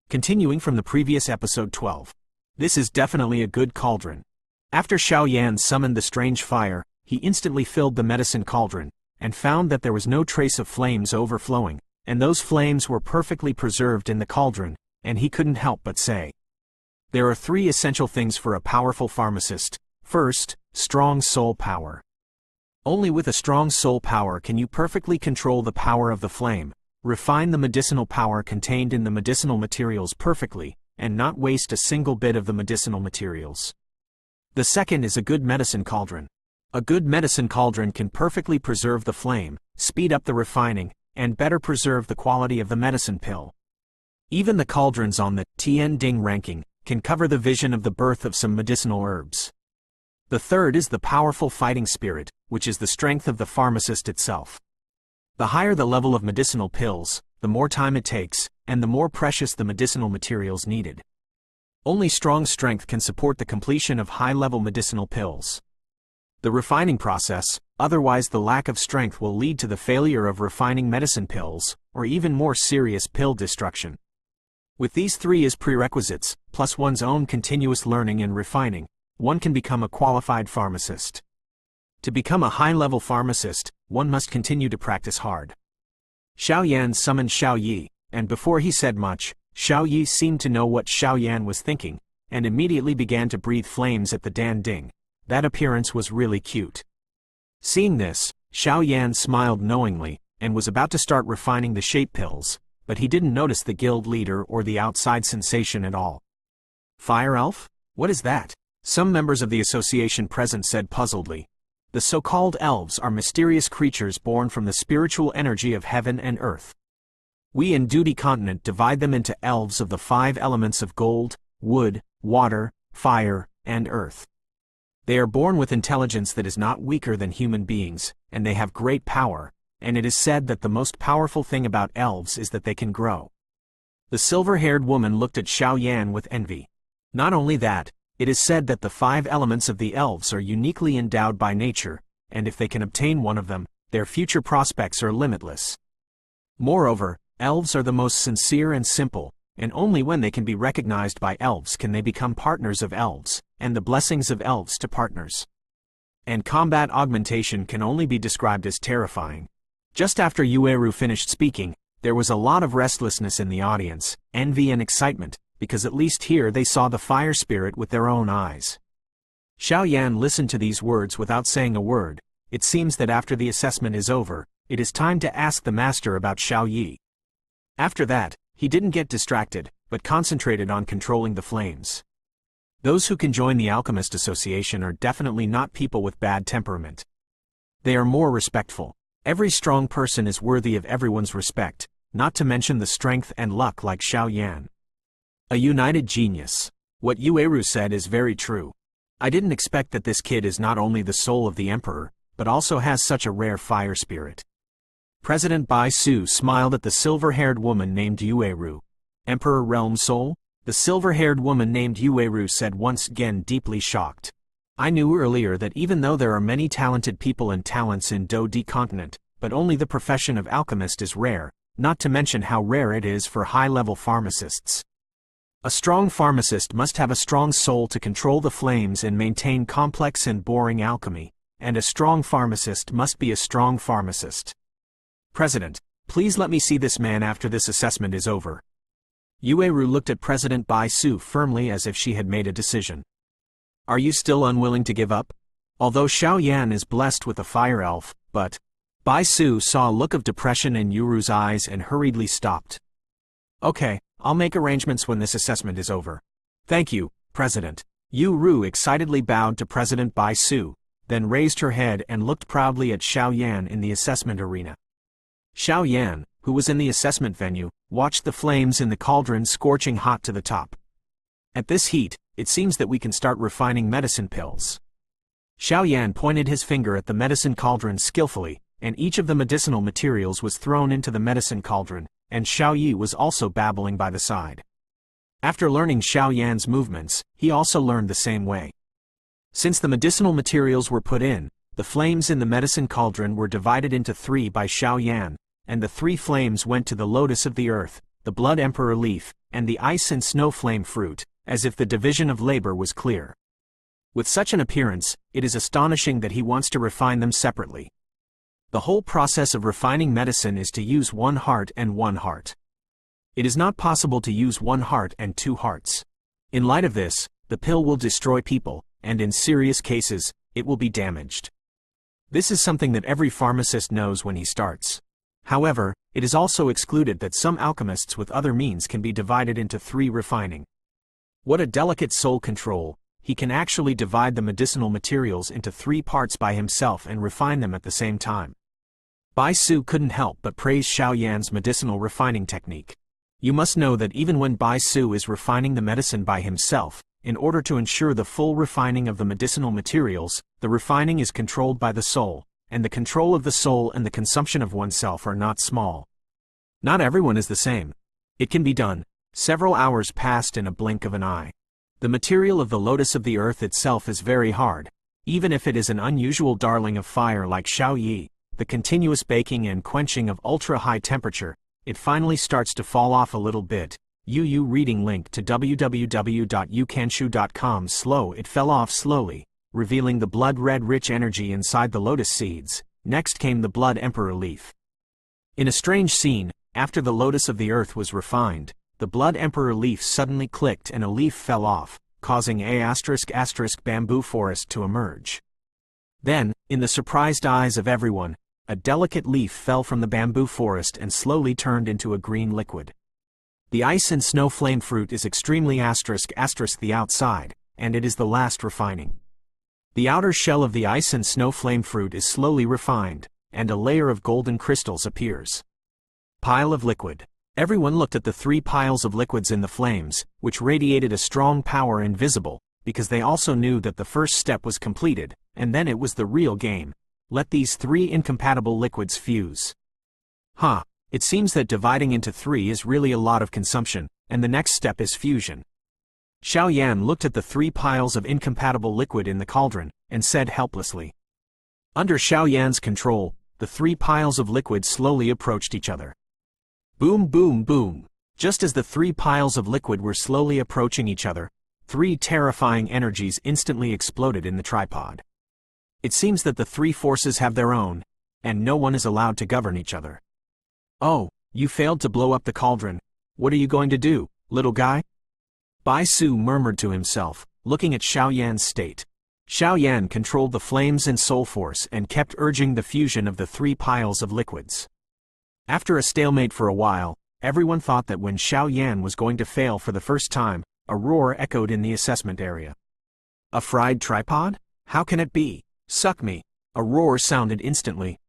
Continuing from the previous episode 12. This is definitely a good cauldron. After Xiao Yan summoned the strange fire, he instantly filled the medicine cauldron, and found that there was no trace of flames overflowing, and those flames were perfectly preserved in the cauldron, and he couldn't help but say. There are 3 essential things for a powerful pharmacist. First, strong soul power. Only with a strong soul power can you perfectly control the power of the flame, refine the medicinal power contained in the medicinal materials perfectly, and not waste a single bit of the medicinal materials. The second is a good medicine cauldron. A good medicine cauldron can perfectly preserve the flame, speed up the refining, and better preserve the quality of the medicine pill. Even the cauldrons on the Tian Ding ranking can cover the vision of the birth of some medicinal herbs. The third is the powerful fighting spirit, which is the strength of the pharmacist itself. The higher the level of medicinal pills, the more time it takes, and the more precious the medicinal materials needed. Only strong strength can support the completion of high-level medicinal pills. The refining process, otherwise the lack of strength, will lead to the failure of refining medicine pills, or even more serious pill destruction. With these 3 as prerequisites, plus one's own continuous learning and refining, one can become a qualified pharmacist. To become a high-level pharmacist, one must continue to practice hard. Xiao Yan summoned Xiao Yi, and before he said much, Xiao Yi seemed to know what Xiao Yan was thinking, and immediately began to breathe flames at the Dan Ding. That appearance was really cute. Seeing this, Xiao Yan smiled knowingly, and was about to start refining the shape pills, but he didn't notice the guild leader or the outside sensation at all. Fire elf? What is that? Some members of the association present said puzzledly. The so-called elves are mysterious creatures born from the spiritual energy of heaven and earth. We in Duty Continent divide them into elves of the 5 elements of gold, wood, water, fire, and earth. They are born with intelligence that is not weaker than human beings, and they have great power, and it is said that the most powerful thing about elves is that they can grow. The silver-haired woman looked at Xiao Yan with envy. Not only that, it is said that the 5 elements of the elves are uniquely endowed by nature, and if they can obtain one of them, their future prospects are limitless. Moreover, elves are the most sincere and simple, and only when they can be recognized by elves can they become partners of elves, and the blessings of elves to partners. And combat augmentation can only be described as terrifying. Just after Yueru finished speaking, there was a lot of restlessness in the audience, envy and excitement, because at least here they saw the fire spirit with their own eyes. Xiao Yan listened to these words without saying a word. It seems that after the assessment is over, it is time to ask the master about Xiao Yi. After that, he didn't get distracted, but concentrated on controlling the flames. Those who can join the Alchemist Association are definitely not people with bad temperament. They are more respectful. Every strong person is worthy of everyone's respect, not to mention the strength and luck like Xiao Yan. A united genius. What Yueru said is very true. I didn't expect that this kid is not only the soul of the Emperor, but also has such a rare fire spirit. President Bai Su smiled at the silver-haired woman named Yueru. Emperor Realm Soul? The silver-haired woman named Yueru said once again, deeply shocked. I knew earlier that even though there are many talented people and talents in Duty Continent, but only the profession of alchemist is rare, not to mention how rare it is for high-level pharmacists. A strong pharmacist must have a strong soul to control the flames and maintain complex and boring alchemy, and a strong pharmacist must be a strong pharmacist. President, please let me see this man after this assessment is over. Yueru looked at President Bai Su firmly as if she had made a decision. Are you still unwilling to give up? Although Xiao Yan is blessed with a fire elf, but... Bai Su saw a look of depression in Yueru's eyes and hurriedly stopped. Okay. I'll make arrangements when this assessment is over. Thank you, President. Yueru excitedly bowed to President Bai Su, then raised her head and looked proudly at Xiao Yan in the assessment arena. Xiao Yan, who was in the assessment venue, watched the flames in the cauldron scorching hot to the top. At this heat, it seems that we can start refining medicine pills. Xiao Yan pointed his finger at the medicine cauldron skillfully, and each of the medicinal materials was thrown into the medicine cauldron, and Xiao Yi was also babbling by the side. After learning Xiao Yan's movements, he also learned the same way. Since the medicinal materials were put in, the flames in the medicine cauldron were divided into 3 by Xiao Yan, and the 3 flames went to the lotus of the earth, the blood emperor leaf, and the ice and snow flame fruit, as if the division of labor was clear. With such an appearance, it is astonishing that he wants to refine them separately. The whole process of refining medicine is to use one heart and one heart. It is not possible to use one heart and two hearts. In light of this, the pill will destroy people, and in serious cases, it will be damaged. This is something that every pharmacist knows when he starts. However, it is also excluded that some alchemists with other means can be divided into three refining. What a delicate soul control! He can actually divide the medicinal materials into three parts by himself and refine them at the same time. Btth2 couldn't help but praise Xiao Yan's medicinal refining technique. You must know that even when Btth2 is refining the medicine by himself, in order to ensure the full refining of the medicinal materials, the refining is controlled by the soul, and the control of the soul and the consumption of oneself are not small. Not everyone is the same. It can be done. Several hours passed in a blink of an eye. The material of the lotus of the earth itself is very hard. Even if it is an unusual darling of fire like Xiao Yi, the continuous baking and quenching of ultra-high temperature, it finally starts to fall off a little bit. Reading link to www.ukanshu.com. It fell off slowly, revealing the blood-red rich energy inside the lotus seeds. Next came the blood emperor leaf. In a strange scene, after the lotus of the earth was refined, the blood emperor leaf suddenly clicked and a leaf fell off, causing a *** bamboo forest to emerge. Then, in the surprised eyes of everyone, a delicate leaf fell from the bamboo forest and slowly turned into a green liquid. The ice and snow flame fruit is extremely *** the outside, and it is the last refining. The outer shell of the ice and snow flame fruit is slowly refined, and a layer of golden crystals appears. Pile of liquid. Everyone looked at the three piles of liquids in the flames, which radiated a strong power invisible, because they also knew that the first step was completed, and then it was the real game. Let these three incompatible liquids fuse. It seems that dividing into three is really a lot of consumption, and the next step is fusion. Xiao Yan looked at the three piles of incompatible liquid in the cauldron, and said helplessly. Under Xiao Yan's control, the three piles of liquid slowly approached each other. Boom, boom, boom. Just as the three piles of liquid were slowly approaching each other, three terrifying energies instantly exploded in the tripod. It seems that the three forces have their own, and no one is allowed to govern each other. Oh, you failed to blow up the cauldron. What are you going to do, little guy? Btth2 murmured to himself, looking at Xiao Yan's state. Xiao Yan controlled the flames and soul force and kept urging the fusion of the three piles of liquids. After a stalemate for a while, everyone thought that when Xiao Yan was going to fail for the first time, a roar echoed in the assessment area. A fried tripod? How can it be? Suck me. A roar sounded instantly,